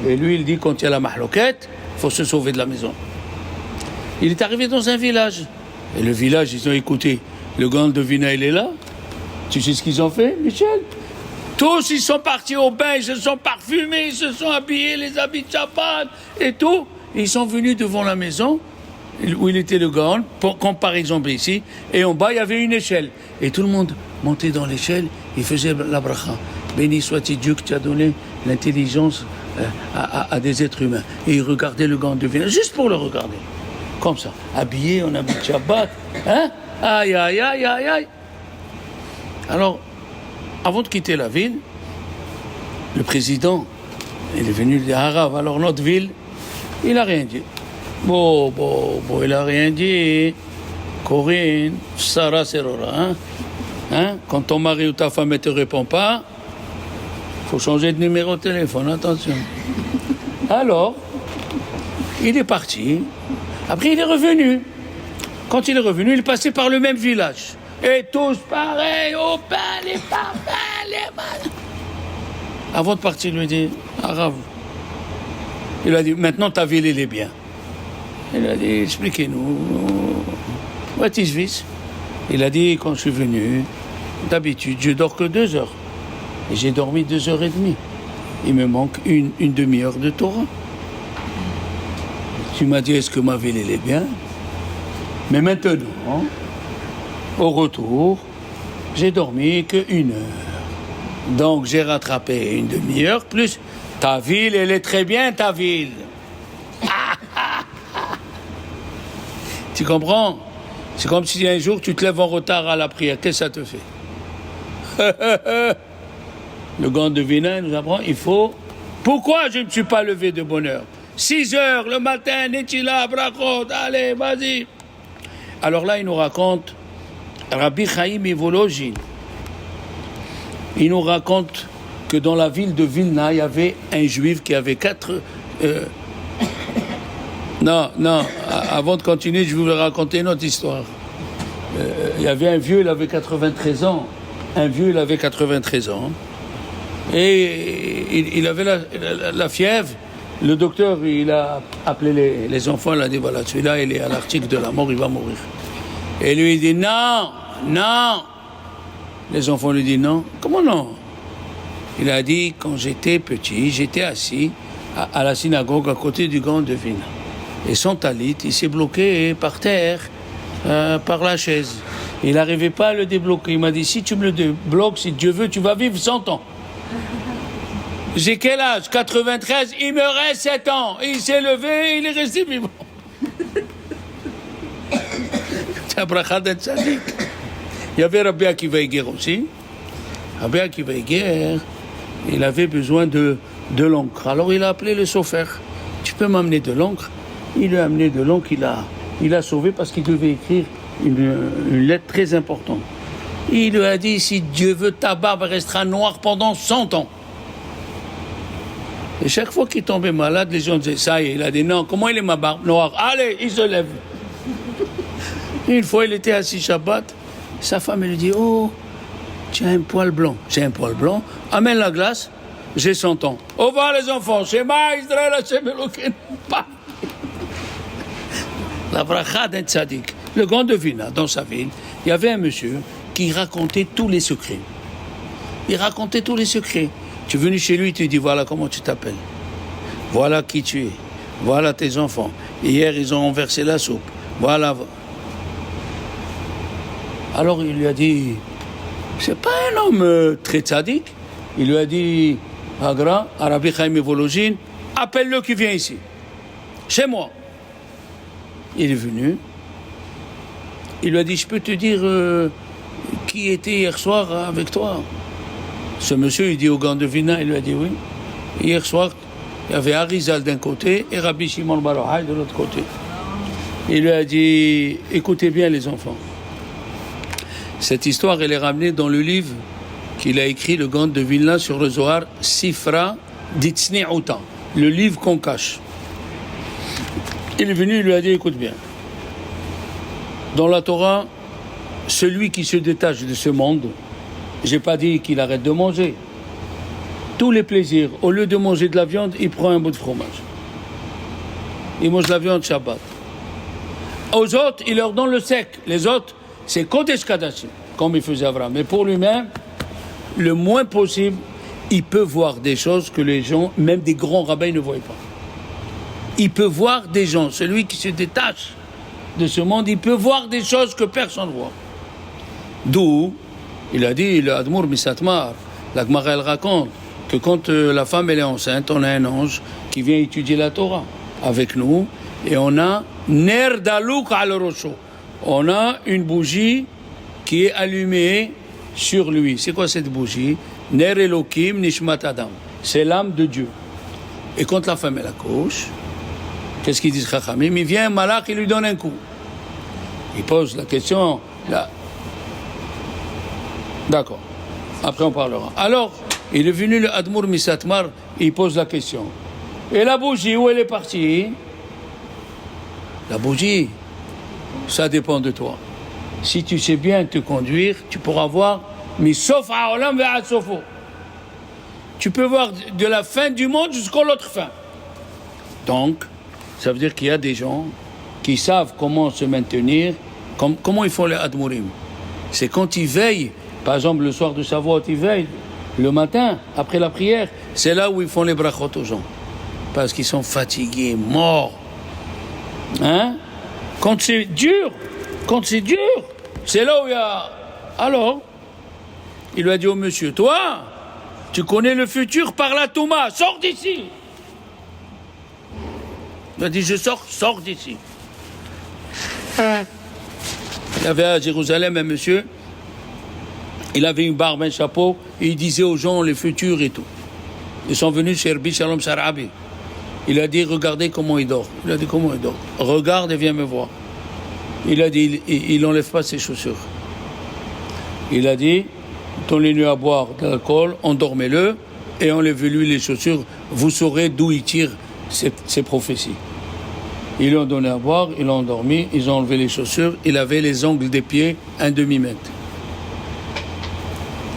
Et lui, il dit, quand il y a la mahloquette, il faut se sauver de la maison. Il est arrivé dans un village. Et le village, ils ont écouté. Le grand devina, il est là. Tu sais ce qu'ils ont fait, Michel? Tous, ils sont partis au bain, ils se sont parfumés, ils se sont habillés, les habits de Shabbat et tout. Et ils sont venus devant la maison où il était le grand, comme par exemple ici. Et en bas, il y avait une échelle. Et tout le monde montait dans l'échelle, il faisait la bracha. Béni soit-il Dieu que tu as donné l'intelligence à des êtres humains. Et il regardait le grand devina, juste pour le regarder. Comme ça, habillé en habit de Shabbat. Hein? Aïe, aïe, aïe, aïe, aïe. Alors, avant de quitter la ville, le président, il est venu dire Arabe, alors notre ville, il n'a rien dit. Bon, il n'a rien dit. Corinne, Sarah Serora, hein? Quand ton mari ou ta femme ne te répond pas, il faut changer de numéro de téléphone, attention. Alors, il est parti. Après, il est revenu. Quand il est revenu, il est passé par le même village. Et tous pareils, au pain, les parfums, les mal. Avant de partir, il lui dit, Arabe. Il a dit, maintenant ta ville, elle est bien. Il a dit, expliquez-nous. What is this? Il a dit, quand je suis venu, d'habitude, je dors que 2 heures. Et j'ai dormi 2h30. Il me manque une demi-heure de Torah. Tu m'as dit, est-ce que ma ville, elle est bien? Mais maintenant, au retour, j'ai dormi que 1 heure. Donc, j'ai rattrapé une demi-heure, plus ta ville, elle est très bien, ta ville. Tu comprends? C'est comme si un jour, tu te lèves en retard à la prière. Qu'est-ce que ça te fait? Le grand devina nous apprend, il faut... Pourquoi je ne me suis pas levé de bonne heure? 6 heures le matin, Netila, Brachot, allez, vas-y. Alors là, il nous raconte Rabbi Chaim Volozhin. Il nous raconte que dans la ville de Vilna, il y avait un juif qui avait 4... Non, avant de continuer, je vais vous raconter une autre histoire. Il y avait un vieux, il avait 93 ans. Et il avait la fièvre. Le docteur, il a appelé les enfants, il a dit, voilà, celui-là, il est à l'article de la mort, il va mourir. Et lui, il dit, non. Les enfants lui disent, non. Comment non? Il a dit, quand j'étais petit, j'étais assis à la synagogue à côté du grand devina. Et son talit, il s'est bloqué par terre, par la chaise. Il n'arrivait pas à le débloquer. Il m'a dit, si tu me le débloques, si Dieu veut, tu vas vivre 100 ans. J'ai quel âge? 93, il me reste 7 ans. Il s'est levé, il est resté vivant. C'est un bracha d'être sadique. Il y avait Rabbi Akiva Eger aussi. Rabbi Akiva Eger, il avait besoin de l'encre. Alors il a appelé le sofer. Tu peux m'amener de l'encre? Il lui a amené de l'encre, il a sauvé parce qu'il devait écrire une lettre très importante. Il lui a dit, si Dieu veut, ta barbe restera noire pendant 100 ans. Et chaque fois qu'il tombait malade, les gens disaient, ça y est, il a dit, non, comment il est ma barbe noire? Allez, il se lève. Une fois, il était assis Shabbat, sa femme, elle lui dit, oh, tu as un poil blanc. J'ai un poil blanc, amène la glace, j'ai 100 ans. Au revoir les enfants, Shema Israël Hashem Elokeinu. La bracha d'un tzaddik. Le grand devina, dans sa ville, il y avait un monsieur qui racontait tous les secrets. Il racontait tous les secrets. Tu es venu chez lui, tu lui dis, voilà comment tu t'appelles. Voilà qui tu es. Voilà tes enfants. Hier, ils ont renversé la soupe. Voilà. Alors, il lui a dit, c'est pas un homme très tzaddik. Il lui a dit, Agra, Rabbi Chaim Volozhin, appelle-le qui vient ici. Chez moi. Il est venu. Il lui a dit, je peux te dire qui était hier soir avec toi? Ce monsieur, il dit au Gaon de Vilna, il lui a dit oui. Hier soir, il y avait Arizal d'un côté et Rabbi Shimon Bar Yochai de l'autre côté. Il lui a dit, écoutez bien les enfants. Cette histoire, elle est ramenée dans le livre qu'il a écrit, le Gaon de Vilna, sur le Zohar, Sifra Ditzni'uta, le livre qu'on cache. Il est venu, il lui a dit, écoute bien. Dans la Torah, celui qui se détache de ce monde, j'ai pas dit qu'il arrête de manger. Tous les plaisirs, au lieu de manger de la viande, il prend un bout de fromage. Il mange la viande Shabbat. Aux autres, il leur donne le sec. Les autres, c'est Kodesh Kadashim, comme il faisait Abraham. Mais pour lui-même, le moins possible, il peut voir des choses que les gens, même des grands rabbins, ne voient pas. Il peut voir des gens, celui qui se détache de ce monde, il peut voir des choses que personne ne voit. D'où, il a dit, le Admour Misatmar, la Gemara, elle raconte que quand la femme elle est enceinte, on a un ange qui vient étudier la Torah avec nous, et on a Ner Dalouk al Rosho. On a une bougie qui est allumée sur lui. C'est quoi cette bougie? Ner Elokim Nishmat Adam. C'est l'âme de Dieu. Et quand la femme elle accouche, qu'est-ce qu'ils disent Chachamim? Il vient un malach, il lui donne un coup. Il pose la question là. D'accord. Après on parlera. Alors, il est venu le Admour Misatmar, il pose la question. Et la bougie, où elle est partie? La bougie, ça dépend de toi. Si tu sais bien te conduire, tu pourras voir Misof ha'olam ve'ad sofo. Tu peux voir de la fin du monde jusqu'à l'autre fin. Donc, ça veut dire qu'il y a des gens qui savent comment se maintenir, comment ils font les Admourim. C'est quand ils veillent, par exemple le soir de Shavuot, ils veillent, le matin, après la prière, c'est là où ils font les brachot aux gens. Parce qu'ils sont fatigués, morts. Hein? Quand c'est dur, c'est là où il y a... Alors, il lui a dit au monsieur, toi, tu connais le futur par la Touma, sors d'ici. Il a dit, je sors d'ici. Il y avait à Jérusalem un monsieur, il avait une barbe, un chapeau, et il disait aux gens le futur et tout. Ils sont venus chez Rabbi Shalom Sharabi. Il a dit, regardez comment il dort. Il a dit, comment il dort? Regarde et viens me voir. Il a dit, il n'enlève pas ses chaussures. Il a dit, donnez-lui à boire de l'alcool, endormez-le, et enlevez-lui les chaussures. Vous saurez d'où il tire ses prophéties. Ils lui ont donné à boire, ils l'ont endormi, ils ont enlevé les chaussures, il avait les ongles des pieds 1 demi-mètre.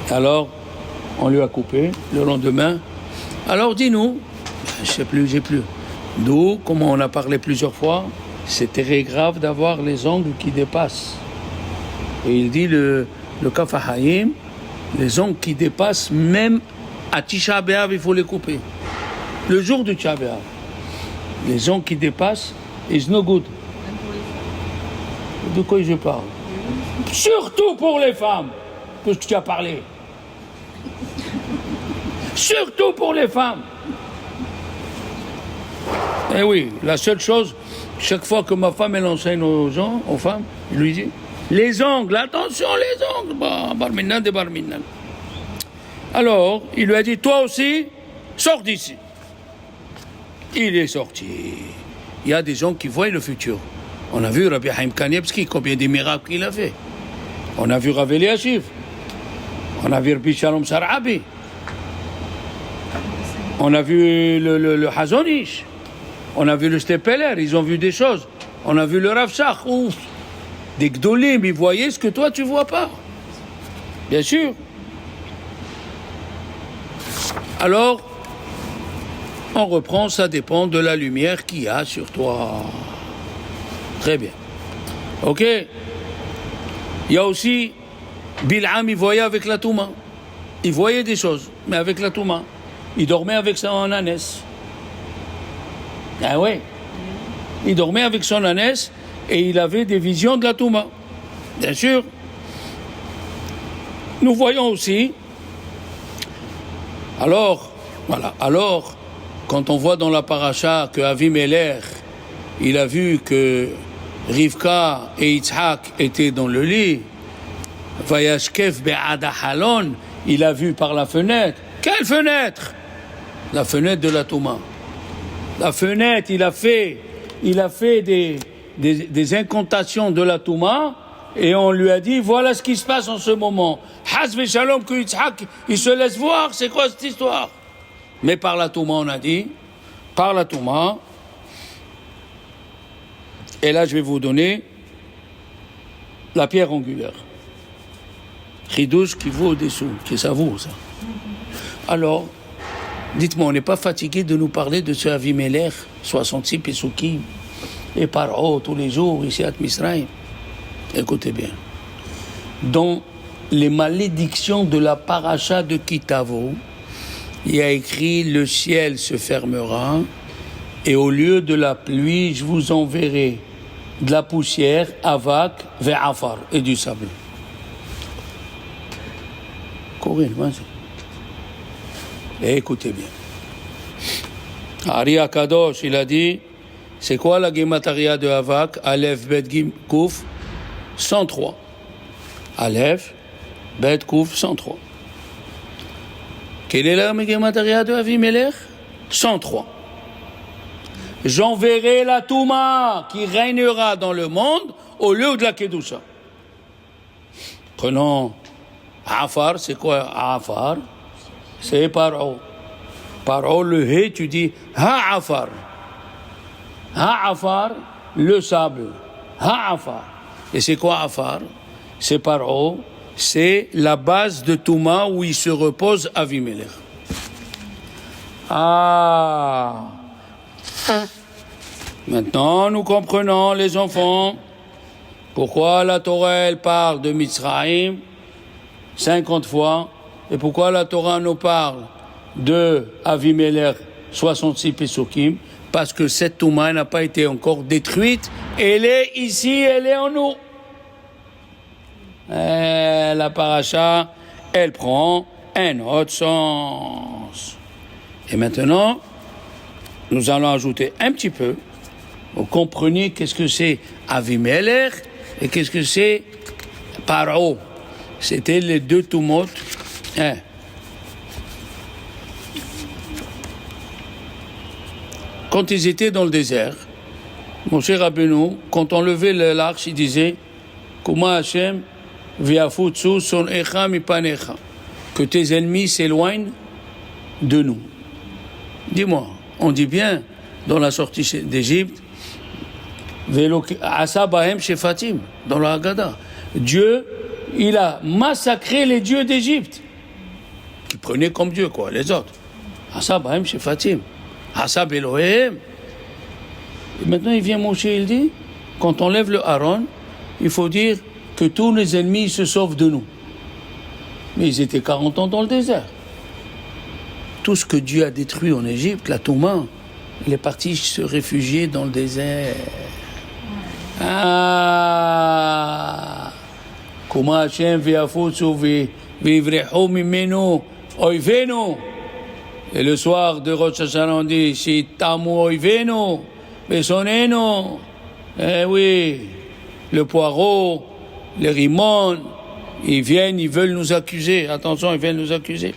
Alors, on lui a coupé le lendemain. Alors, dis-nous, je sais plus, j'ai plus. D'où, comme on a parlé plusieurs fois, c'est très grave d'avoir les ongles qui dépassent. Et il dit, le Kaf HaChaim, les ongles qui dépassent, même à Tisha B'Av, il faut les couper. Le jour du Tisha B'Av, les ongles qui dépassent, is no good. De quoi je parle? Surtout pour les femmes, puisque tu as parlé. Surtout pour les femmes. Eh oui, la seule chose, chaque fois que ma femme elle enseigne aux gens, aux femmes, je lui dis, les ongles, attention les ongles, barminan de barminan. Alors, il lui a dit, toi aussi, sors d'ici. Il est sorti. Il y a des gens qui voient le futur. On a vu Rabbi Haim Kanievski, combien de miracles il a fait. On a vu Rav Eliashiv. On a vu Rabbi Shalom Sharabi. On a vu le Hazon Ish. On a vu le Stepeler, ils ont vu des choses. On a vu le Rav Shach, ouf. Des Gdolim, ils voyaient ce que toi tu vois pas. Bien sûr. Alors, on reprend, ça dépend de la lumière qu'il y a sur toi. Très bien. Ok. Il y a aussi, Bil'am, il voyait avec la Touma. Il voyait des choses, mais avec la Touma. Il dormait avec son ânesse. Ah ouais. Il dormait avec son ânesse et il avait des visions de la Touma. Bien sûr. Nous voyons aussi. Alors, voilà. Alors, quand on voit dans la paracha que Avimelech, il a vu que Rivka et Yitzhak étaient dans le lit, Vayashkef be'ad halon, il a vu par la fenêtre. Quelle fenêtre? La fenêtre de la Touma. La fenêtre, il a fait des incantations de la Touma, et on lui a dit, voilà ce qui se passe en ce moment. Hasbe Shalom, que Yitzhak, il se laisse voir, c'est quoi cette histoire? Mais par la Touma, on a dit, par la Touma, et là je vais vous donner la pierre angulaire. Chidouche qui vaut des sous, qui ça vaut ça. Alors, dites-moi, on n'est pas fatigué de nous parler de ce Avimelech, 66 Pesukim, et Paro tous les jours ici à Misraïm? Écoutez bien. Dans les malédictions de la paracha de Kitavo, il y a écrit: le ciel se fermera, et au lieu de la pluie, je vous enverrai de la poussière, avak, ve'afar, et du sable. Corinne, vas-y. Et écoutez bien. Ari Akadosh, il a dit, c'est quoi la Gemataria de Havak? Aleph, Bet, Gim, Kouf, 103. Aleph, Bet, Kouf, 103. Quelle est la Gemataria de Avimelech? 103. J'enverrai la Touma qui régnera dans le monde au lieu de la Kedusha. Prenons Afar, c'est quoi Afar? C'est Paro. Paro, le Hé, tu dis Ha'afar. Ha'afar, le sable. Ha'afar. Et c'est quoi Afar? C'est Paro. C'est la base de Touma où il se repose Avimelech. Ah. Maintenant, nous comprenons, les enfants, pourquoi la Torah, elle parle de Mitzrayim 50 fois, et pourquoi la Torah nous parle de Avimelech 66 Pesukim, parce que cette Touma n'a pas été encore détruite, elle est ici, elle est en nous. Et la paracha, elle prend un autre sens. Et maintenant, nous allons ajouter un petit peu, vous comprenez qu'est-ce que c'est Avimelech et qu'est-ce que c'est Paro. C'était les deux Tumot. Quand ils étaient dans le désert, Moshe Rabbeinu, quand on levait l'arche, il disait Kuma Hashem viafutsu son echa mipanecha, que tes ennemis s'éloignent de nous. Dis-moi, on dit bien dans la sortie d'Égypte, Asa Bahem Shefatim, dans la Haggadah, Dieu, il a massacré les dieux d'Égypte, qui prenaient comme Dieu, quoi, les autres. Asa Bahem Shefatim, Asa Belohem. Et maintenant, il vient Moshe, il dit, quand on lève le Aaron, il faut dire que tous les ennemis se sauvent de nous. Mais ils étaient 40 ans dans le désert. Tout ce que Dieu a détruit en Égypte, la Touma, il est parti se réfugier dans le désert. Ah, comment Hashem viafutsu vivrehu mimenu oivenu. Et le soir de Rosh Hashanah, on dit si tamu oivenu besonenu. Eh oui, le poireau, les rimons, ils viennent, ils veulent nous accuser. Attention, ils viennent nous accuser.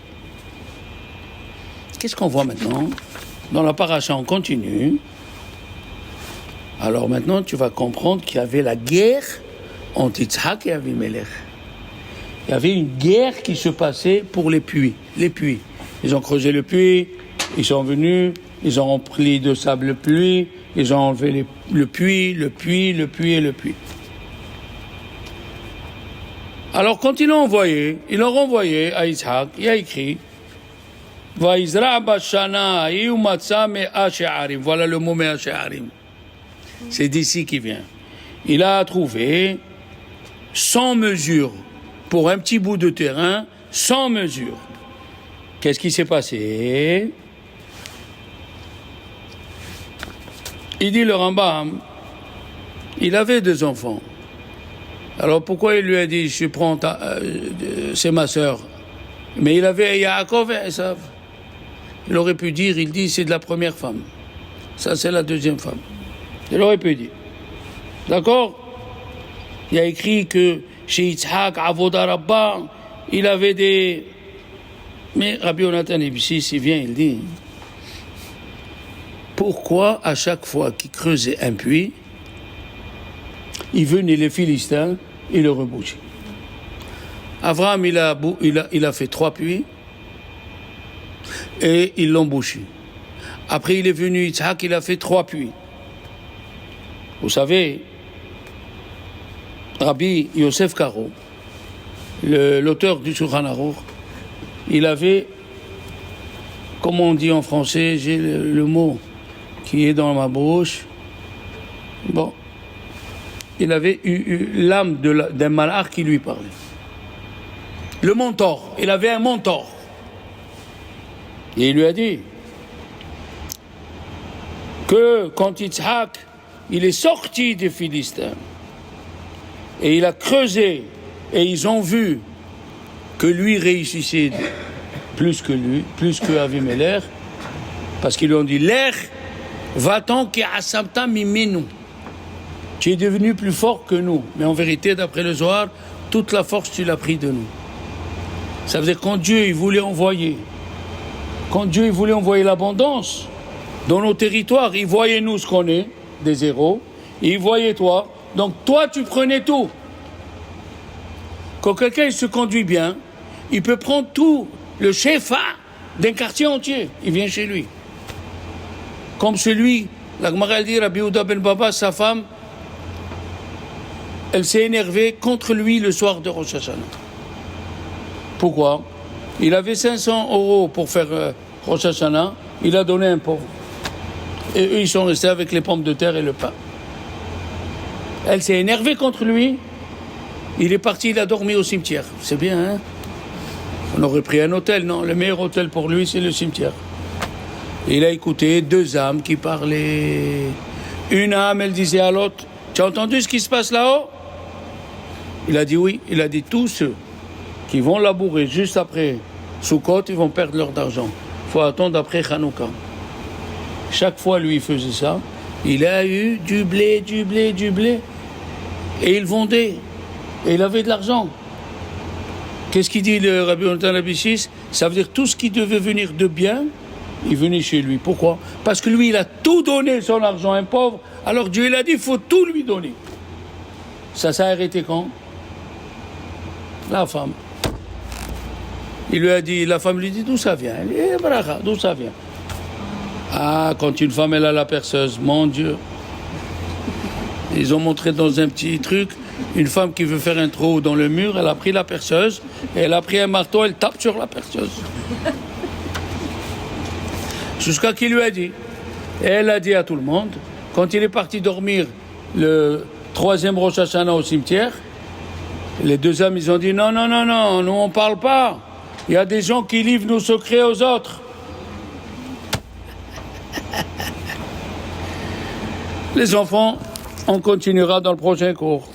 Qu'est-ce qu'on voit maintenant? Dans la paracha, on continue. Alors maintenant, tu vas comprendre qu'il y avait la guerre entre Yitzhak et Avimelech. Il y avait une guerre qui se passait pour les puits. Les puits. Ils ont creusé le puits, ils sont venus, ils ont rempli de sable le puits, ils ont enlevé le puits. Alors quand ils l'ont renvoyé à Yitzhak, il y a écrit Vaizra bashana matza me'a she'arim. Voilà le mot me'a she'arim. C'est d'ici qu'il vient. Il a trouvé 100 mesures pour un petit bout de terrain, 100 mesures. Qu'est-ce qui s'est passé? Il dit le Rambam, il avait 2 enfants. Alors pourquoi il lui a dit je prends c'est ma sœur? Mais il avait Yaakov et Esav. Il aurait pu dire, il dit c'est de la première femme. Ça c'est la deuxième femme. Il aurait pu dire. D'accord? Il y a écrit que chez Yitzhak, Avodah Rabba, il avait Mais Rabbi Yonatan Ibsis, il vient, il dit, pourquoi à chaque fois qu'il creusait un puits, il venait les Philistins et le rebouchaient. Abraham, il a fait 3 puits et ils l'ont bouché. Après, il est venu Yitzhak, il a fait 3 puits. Vous savez, Rabbi Yosef Karo, l'auteur du Shulchan Aruch, il avait, comme on dit en français, j'ai le mot qui est dans ma bouche, bon, il avait eu l'âme d'un malach qui lui parlait. Le mentor, il avait un mentor. Et il lui a dit que quand Yitzhak, il est sorti des Philistins, et il a creusé, et ils ont vu que lui réussissait plus que Avimelech, parce qu'ils lui ont dit, l'air, va-t'en qui asabta mimenu. Tu es devenu plus fort que nous. Mais en vérité, d'après le Zohar, toute la force, tu l'as pris de nous. Ça veut dire quand Dieu il voulait envoyer l'abondance dans nos territoires, il voyait nous ce qu'on est, des héros, et il voyait toi. Donc toi, tu prenais tout. Quand quelqu'un il se conduit bien, il peut prendre tout le shefa d'un quartier entier. Il vient chez lui. Comme celui, la Gemara dit, Rabbi Yehuda ben Baba, sa femme, elle s'est énervée contre lui le soir de Rosh Hashanah. Pourquoi? Il avait 500 € pour faire Rosh Hashanah, il a donné un pauvre. Et eux, ils sont restés avec les pommes de terre et le pain. Elle s'est énervée contre lui, il est parti, il a dormi au cimetière. C'est bien, hein? On aurait pris un hôtel, non, le meilleur hôtel pour lui, c'est le cimetière. Et il a écouté 2 âmes qui parlaient. Une âme, elle disait à l'autre, tu as entendu ce qui se passe là-haut? Il a dit oui. Il a dit tous ceux qui vont labourer juste après Sukkot, ils vont perdre leur argent. Il faut attendre après Hanouka. Chaque fois, lui, il faisait ça. Il a eu du blé. Et il vendait. Et il avait de l'argent. Qu'est-ce qu'il dit le Rabbi Yonatan Ibsis? Ça veut dire tout ce qui devait venir de bien, il venait chez lui. Pourquoi? Parce que lui, il a tout donné son argent à un pauvre. Alors Dieu, il a dit, il faut tout lui donner. Ça s'est arrêté quand? La femme. Il lui a dit, la femme lui dit, d'où ça vient? Elle dit, bracha, d'où ça vient? Ah, quand une femme, elle a la perceuse, mon Dieu. Ils ont montré dans un petit truc, une femme qui veut faire un trou dans le mur, elle a pris la perceuse, et elle a pris un marteau, elle tape sur la perceuse. Jusqu'à qu'il lui a dit. Et elle a dit à tout le monde, quand il est parti dormir le 3e Rosh Hashanah au cimetière, les 2 hommes, ils ont dit, non, nous on parle pas. Il y a des gens qui livrent nos secrets aux autres. Les enfants, on continuera dans le prochain cours.